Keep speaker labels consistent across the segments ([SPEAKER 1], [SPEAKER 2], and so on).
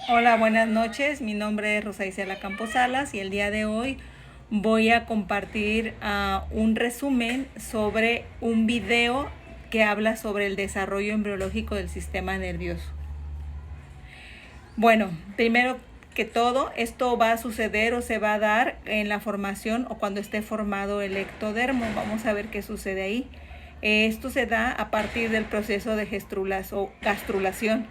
[SPEAKER 1] Hola, buenas noches. Mi nombre es Rosa Isela Campos Salas y el día de hoy voy a compartir un resumen sobre un video que habla sobre el desarrollo embriológico del sistema nervioso. Bueno, primero que todo, esto va a suceder o se va a dar en la formación o cuando esté formado el ectodermo. Vamos a ver qué sucede ahí. Esto se da a partir del proceso de gastrulación,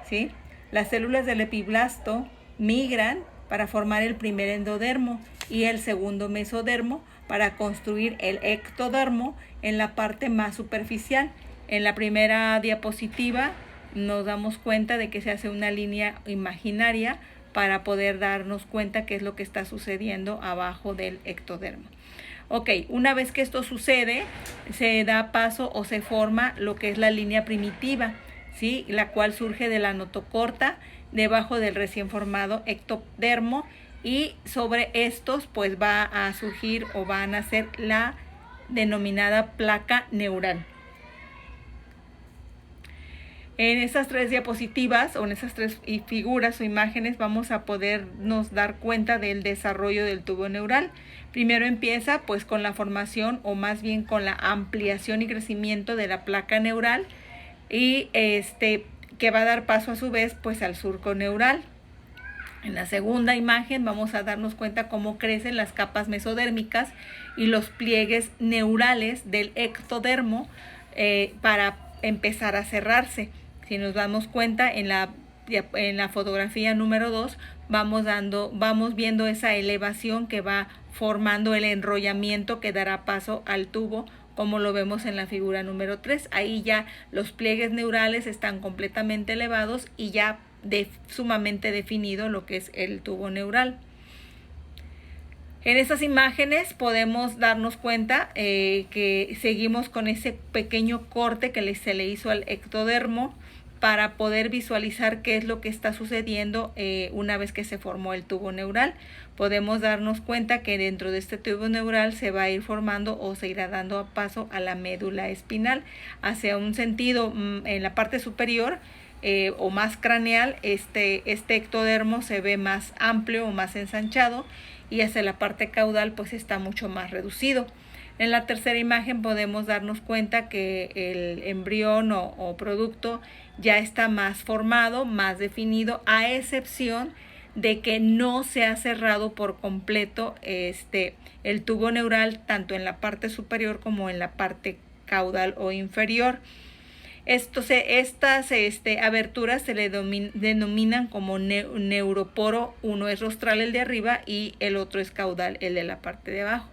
[SPEAKER 1] ¿sí? Las células del epiblasto migran para formar el primer endodermo y el segundo mesodermo para construir el ectodermo en la parte más superficial. En la primera diapositiva nos damos cuenta de que se hace una línea imaginaria para poder darnos cuenta qué es lo que está sucediendo abajo del ectodermo. Ok, una vez que esto sucede, se da paso o se forma lo que es la línea primitiva, ¿sí? La cual surge de la notocorta debajo del recién formado ectodermo y sobre estos pues va a surgir o va a nacer la denominada placa neural. En estas tres diapositivas o en esas tres figuras o imágenes vamos a podernos dar cuenta del desarrollo del tubo neural. Primero empieza pues con la formación o más bien con la ampliación y crecimiento de la placa neural y que va a dar paso a su vez pues al surco neural. En la segunda imagen vamos a darnos cuenta cómo crecen las capas mesodérmicas y los pliegues neurales del ectodermo para empezar a cerrarse. Si nos damos cuenta en la fotografía número 2 vamos viendo esa elevación que va formando el enrollamiento que dará paso al tubo, como lo vemos en la figura número 3. Ahí ya los pliegues neurales están completamente elevados y ya sumamente definido lo que es el tubo neural. En estas imágenes podemos darnos cuenta que seguimos con ese pequeño corte que se le hizo al ectodermo para poder visualizar qué es lo que está sucediendo una vez que se formó el tubo neural. Podemos darnos cuenta que dentro de este tubo neural se va a ir formando o se irá dando paso a la médula espinal hacia un sentido en la parte superior o más craneal. Este ectodermo se ve más amplio o más ensanchado y hacia la parte caudal pues está mucho más reducido. En la tercera imagen podemos darnos cuenta que el embrión o producto ya está más formado, más definido, a excepción de que no se ha cerrado por completo el tubo neural tanto en la parte superior como en la parte caudal o inferior. Estas aberturas se le denominan como neuroporo. Uno es rostral, el de arriba, y el otro es caudal, el de la parte de abajo.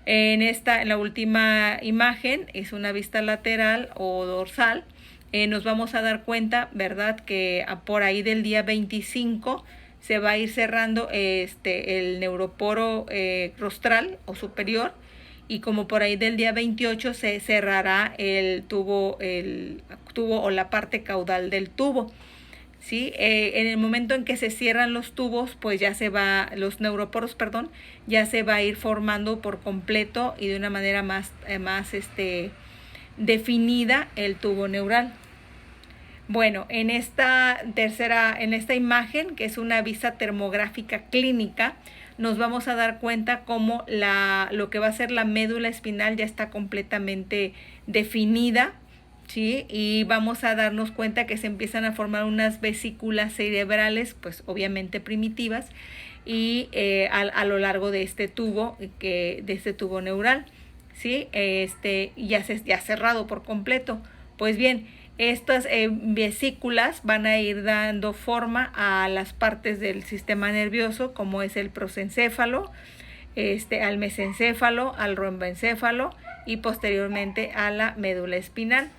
[SPEAKER 1] En la última imagen es una vista lateral o dorsal. Nos vamos a dar cuenta, ¿verdad?, que por ahí del día 25 se va a ir cerrando el neuroporo rostral o superior, y como por ahí del día 28 se cerrará el tubo o la parte caudal del tubo. ¿Sí? En el momento en que se cierran los tubos, pues los neuroporos, ya se va a ir formando por completo y de una manera más definida el tubo neural. Bueno, en esta imagen, que es una vista termográfica clínica, nos vamos a dar cuenta cómo lo que va a ser la médula espinal ya está completamente definida, ¿sí? Y vamos a darnos cuenta que se empiezan a formar unas vesículas cerebrales, pues obviamente primitivas, y a lo largo de este tubo neural, ¿sí? Ya cerrado por completo. Pues bien, estas vesículas van a ir dando forma a las partes del sistema nervioso, como es el prosencéfalo, al mesencéfalo, al romboencéfalo y posteriormente a la médula espinal.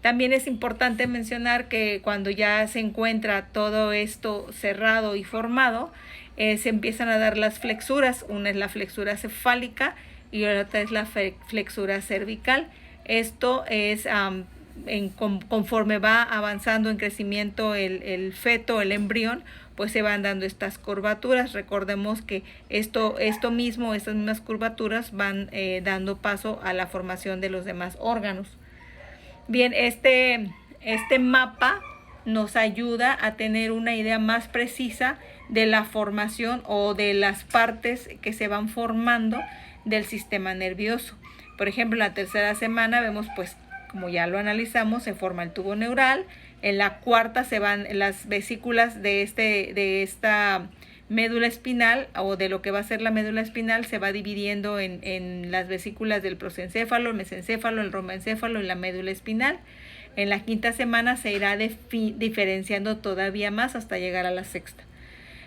[SPEAKER 1] También es importante mencionar que cuando ya se encuentra todo esto cerrado y formado, se empiezan a dar las flexuras. Una es la flexura cefálica y otra es la flexura cervical. Esto es conforme va avanzando en crecimiento el feto, el embrión, pues se van dando estas curvaturas. Recordemos que estas mismas curvaturas van dando paso a la formación de los demás órganos. Bien, este mapa nos ayuda a tener una idea más precisa de la formación o de las partes que se van formando del sistema nervioso. Por ejemplo, en la tercera semana vemos, pues, como ya lo analizamos, se forma el tubo neural. En la cuarta se van las vesículas de esta médula espinal, o de lo que va a ser la médula espinal, se va dividiendo en las vesículas del prosencéfalo, el mesencéfalo, el romboencéfalo y la médula espinal. En la quinta semana se irá diferenciando todavía más hasta llegar a la sexta.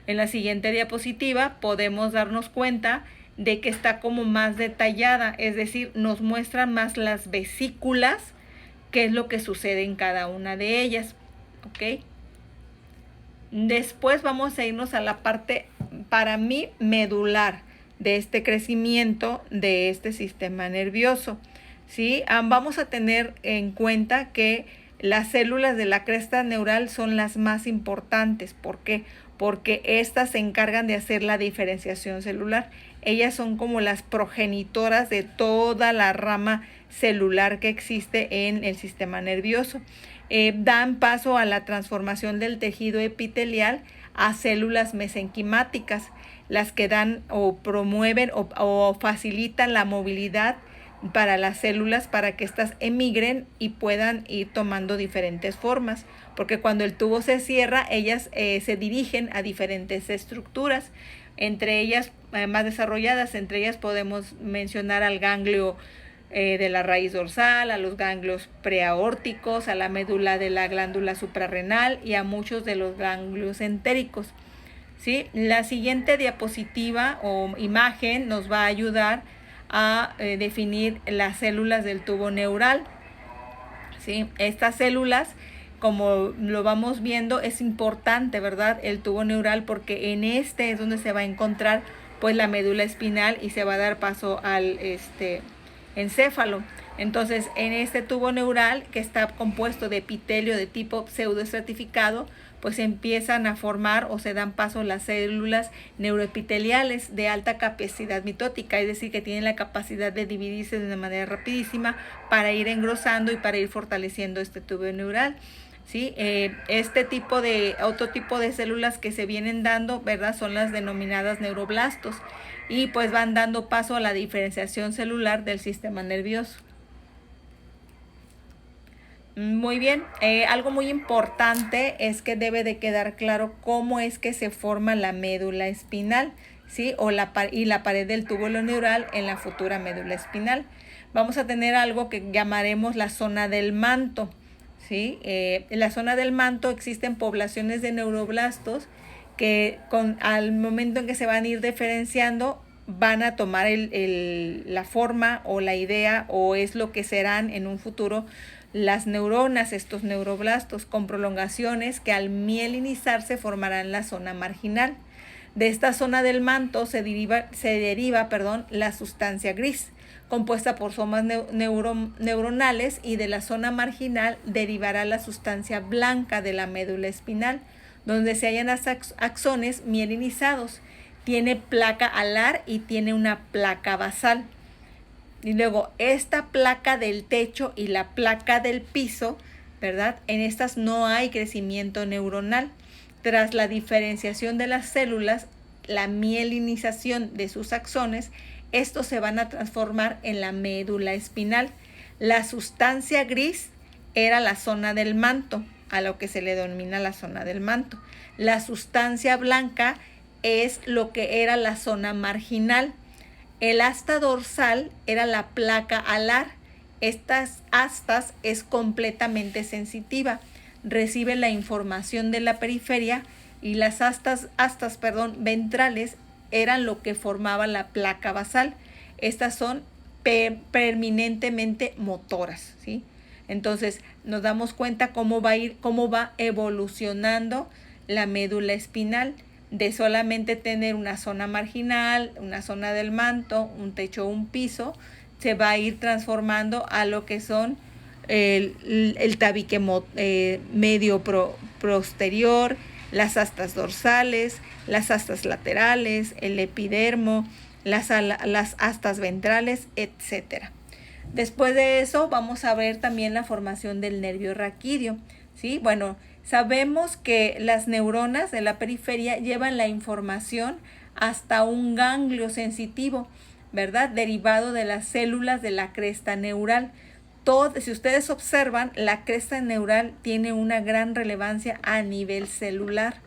[SPEAKER 1] En la siguiente diapositiva podemos darnos cuenta de que está como más detallada, es decir, nos muestran más las vesículas, qué es lo que sucede en cada una de ellas, ¿ok? Después vamos a irnos a la parte, para mí, medular de este crecimiento de este sistema nervioso, ¿sí? Vamos a tener en cuenta que las células de la cresta neural son las más importantes. ¿Por qué? Porque estas se encargan de hacer la diferenciación celular. Ellas son como las progenitoras de toda la rama celular que existe en el sistema nervioso. Dan paso a la transformación del tejido epitelial a células mesenquimáticas, las que dan o promueven o facilitan la movilidad para las células, para que éstas emigren y puedan ir tomando diferentes formas, porque cuando el tubo se cierra, ellas se dirigen a diferentes estructuras, entre ellas más desarrolladas. Entre ellas podemos mencionar al ganglio de la raíz dorsal, a los ganglios preaórticos, a la médula de la glándula suprarrenal y a muchos de los ganglios entéricos, ¿sí? La siguiente diapositiva o imagen nos va a ayudar a definir las células del tubo neural, ¿sí? Estas células, como lo vamos viendo, es importante, ¿verdad?, el tubo neural, porque en este es donde se va a encontrar pues la médula espinal y se va a dar paso al encéfalo. Entonces, en este tubo neural, que está compuesto de epitelio de tipo pseudoestratificado, pues empiezan a formar o se dan paso las células neuroepiteliales de alta capacidad mitótica, es decir, que tienen la capacidad de dividirse de una manera rapidísima para ir engrosando y para ir fortaleciendo este tubo neural, ¿sí? Otro tipo de células que se vienen dando, ¿verdad?, son las denominadas neuroblastos, y pues van dando paso a la diferenciación celular del sistema nervioso. Muy bien, algo muy importante es que debe de quedar claro cómo es que se forma la médula espinal, ¿sí? Y la pared del túbulo neural en la futura médula espinal. Vamos a tener algo que llamaremos la zona del manto, ¿sí? En la zona del manto existen poblaciones de neuroblastos que al momento en que se van a ir diferenciando van a tomar la forma o la idea, o es lo que serán en un futuro las neuronas, estos neuroblastos, con prolongaciones que al mielinizarse formarán la zona marginal. De esta zona del manto se deriva la sustancia gris, compuesta por somas neuronales, y de la zona marginal derivará la sustancia blanca de la médula espinal, donde se hallan axones mielinizados. Tiene placa alar y tiene una placa basal. Y luego esta placa del techo y la placa del piso, ¿verdad?, en estas no hay crecimiento neuronal. Tras la diferenciación de las células, la mielinización de sus axones, estos se van a transformar en la médula espinal. La sustancia gris era la zona del manto, a lo que se le denomina la zona del manto. La sustancia blanca es lo que era la zona marginal. El asta dorsal era la placa alar. Estas astas es completamente sensitiva, recibe la información de la periferia, y las astas ventrales eran lo que formaba la placa basal. Estas son permanentemente motoras, ¿sí? Entonces nos damos cuenta cómo va evolucionando la médula espinal, de solamente tener una zona marginal, una zona del manto, un techo o un piso, se va a ir transformando a lo que son el tabique medio posterior, las astas dorsales, las astas laterales, el epidermo, las astas ventrales, etc. Después de eso vamos a ver también la formación del nervio raquídeo, ¿sí? Bueno, Sabemos que las neuronas de la periferia llevan la información hasta un ganglio sensitivo, ¿verdad? Derivado de las células de la cresta neural. Si ustedes observan, la cresta neural tiene una gran relevancia a nivel celular,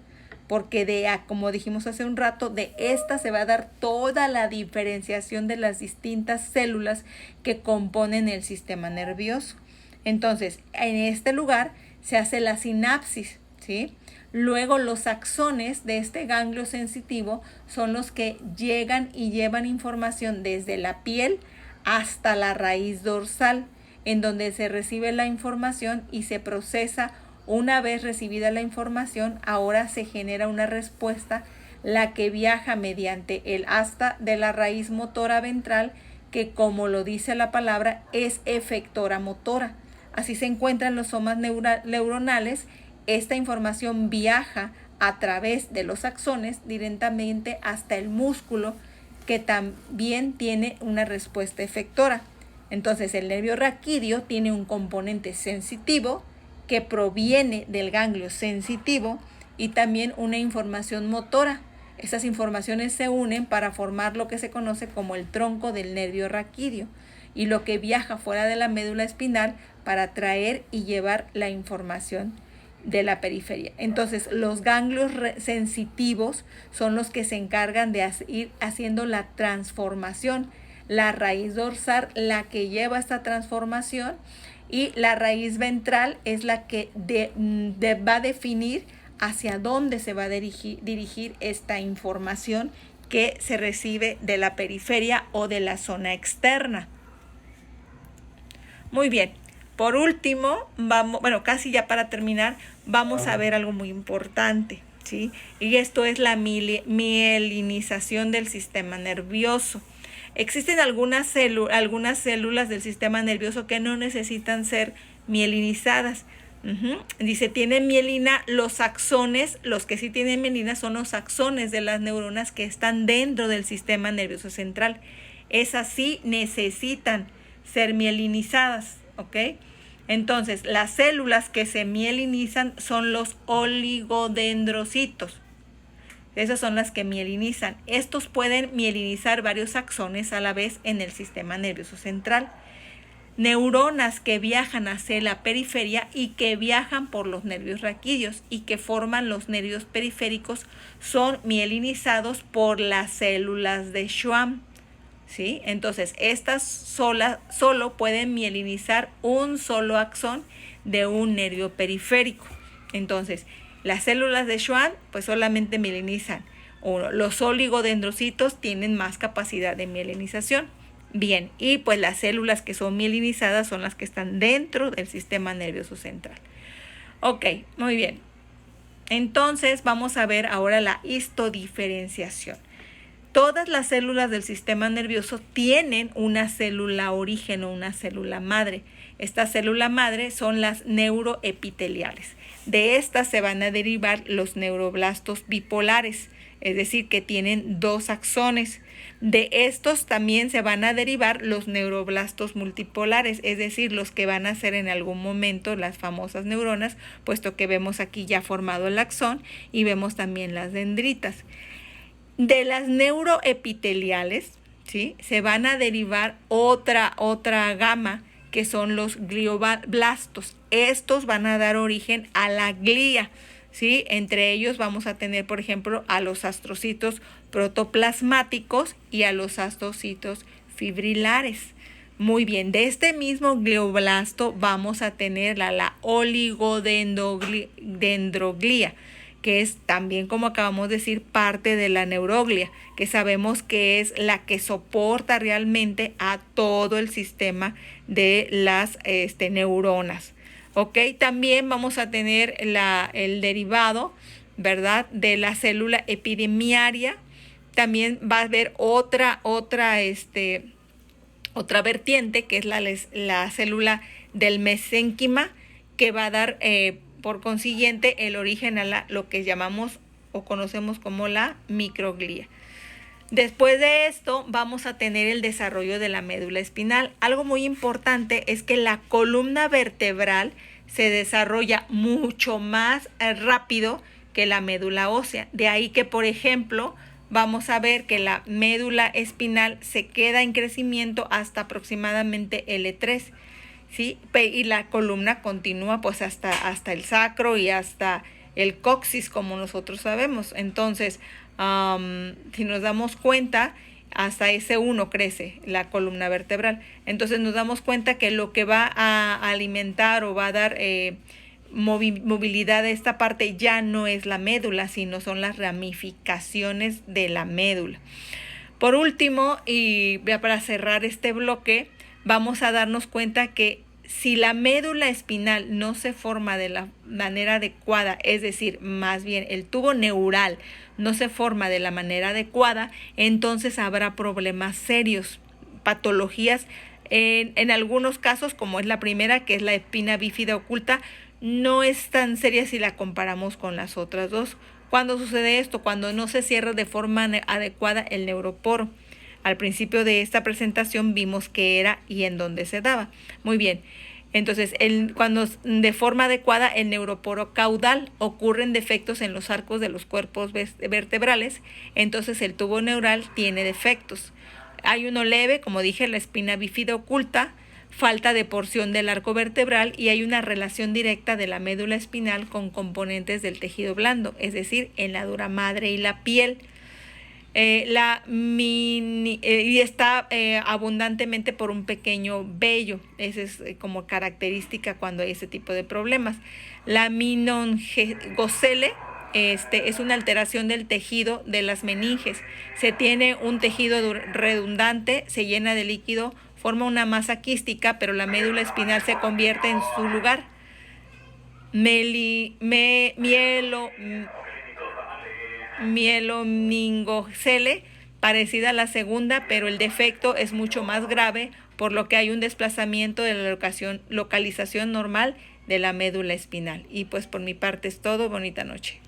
[SPEAKER 1] porque como dijimos hace un rato, de esta se va a dar toda la diferenciación de las distintas células que componen el sistema nervioso. Entonces, en este lugar se hace la sinapsis, ¿sí? Luego los axones de este ganglio sensitivo son los que llegan y llevan información desde la piel hasta la raíz dorsal, en donde se recibe la información y se procesa. Una vez recibida la información, ahora se genera una respuesta, la que viaja mediante el asta de la raíz motora ventral, que como lo dice la palabra, es efectora motora. Así se encuentran los somas neuronales. Esta información viaja a través de los axones directamente hasta el músculo, que también tiene una respuesta efectora. Entonces, el nervio raquídeo tiene un componente sensitivo que proviene del ganglio sensitivo y también una información motora. Estas informaciones se unen para formar lo que se conoce como el tronco del nervio raquídeo, y lo que viaja fuera de la médula espinal para traer y llevar la información de la periferia. Entonces, los ganglios sensitivos son los que se encargan de ir haciendo la transformación. La raíz dorsal, la que lleva esta transformación, y la raíz ventral es la que va a definir hacia dónde se va a dirigir esta información que se recibe de la periferia o de la zona externa. Muy bien, por último, casi ya para terminar, vamos a ver algo muy importante, ¿sí? Y esto es la mielinización del sistema nervioso. Existen algunas células del sistema nervioso que no necesitan ser mielinizadas. Dice, tienen mielina los axones. Los que sí tienen mielina son los axones de las neuronas que están dentro del sistema nervioso central. Esas sí necesitan ser mielinizadas, ¿ok? Entonces, las células que se mielinizan son los oligodendrocitos. Esas son las que mielinizan. Estos pueden mielinizar varios axones a la vez en el sistema nervioso central. Neuronas que viajan hacia la periferia y que viajan por los nervios raquídeos y que forman los nervios periféricos son mielinizados por las células de Schwann, ¿sí? Entonces, estas solo pueden mielinizar un solo axón de un nervio periférico. Entonces, las células de Schwann pues solamente mielinizan uno. Los oligodendrocitos tienen más capacidad de mielinización. Bien, y pues las células que son mielinizadas son las que están dentro del sistema nervioso central. Ok, muy bien. Entonces vamos a ver ahora la histodiferenciación. Todas las células del sistema nervioso tienen una célula origen o una célula madre. Esta célula madre son las neuroepiteliales. De estas se van a derivar los neuroblastos bipolares, es decir, que tienen 2 axones. De estos también se van a derivar los neuroblastos multipolares, es decir, los que van a ser en algún momento las famosas neuronas, puesto que vemos aquí ya formado el axón y vemos también las dendritas. De las neuroepiteliales, ¿sí?, se van a derivar otra gama, que son los glioblastos. Estos van a dar origen a la glía, ¿sí? Entre ellos vamos a tener, por ejemplo, a los astrocitos protoplasmáticos y a los astrocitos fibrilares. Muy bien, de este mismo glioblasto vamos a tener la oligodendroglía, que es también, como acabamos de decir, parte de la neuroglia, que sabemos que es la que soporta realmente a todo el sistema de las neuronas. Ok, también vamos a tener el derivado, ¿verdad?, de la célula epidemiaria. También va a haber otra vertiente, que es la célula del mesénquima, que va a dar por consiguiente el origen a lo que llamamos o conocemos como la microglía. Después de esto vamos a tener el desarrollo de la médula espinal. Algo muy importante es que la columna vertebral se desarrolla mucho más rápido que la médula ósea. De ahí que, por ejemplo, vamos a ver que la médula espinal se queda en crecimiento hasta aproximadamente L3, ¿sí? Y la columna continúa pues hasta el sacro y hasta el coxis, como nosotros sabemos. Entonces, si nos damos cuenta, hasta S1 crece la columna vertebral. Entonces nos damos cuenta que lo que va a alimentar o va a dar movilidad de esta parte ya no es la médula, sino son las ramificaciones de la médula. Por último, y ya para cerrar este bloque, vamos a darnos cuenta que si la médula espinal no se forma de la manera adecuada, es decir, más bien el tubo neural no se forma de la manera adecuada, entonces habrá problemas serios, patologías. En algunos casos, como es la primera, que es la espina bífida oculta, no es tan seria si la comparamos con las otras dos. ¿Cuándo sucede esto? Cuando no se cierra de forma adecuada el neuroporo. Al principio de esta presentación vimos qué era y en dónde se daba. Muy bien. Entonces, cuando de forma adecuada el neuroporo caudal, ocurren defectos en los arcos de los cuerpos vertebrales, entonces el tubo neural tiene defectos. Hay uno leve, como dije, la espina bífida oculta, falta de porción del arco vertebral, y hay una relación directa de la médula espinal con componentes del tejido blando, es decir, en la dura madre y la piel. Y está abundantemente por un pequeño vello. Esa es como característica cuando hay ese tipo de problemas. La meningocele es una alteración del tejido de las meninges. Se tiene un tejido redundante, se llena de líquido, forma una masa quística, pero la médula espinal se convierte en su lugar. Mielomeningocele, parecida a la segunda, pero el defecto es mucho más grave, por lo que hay un desplazamiento de la localización normal de la médula espinal. Y pues por mi parte es todo. Bonita noche.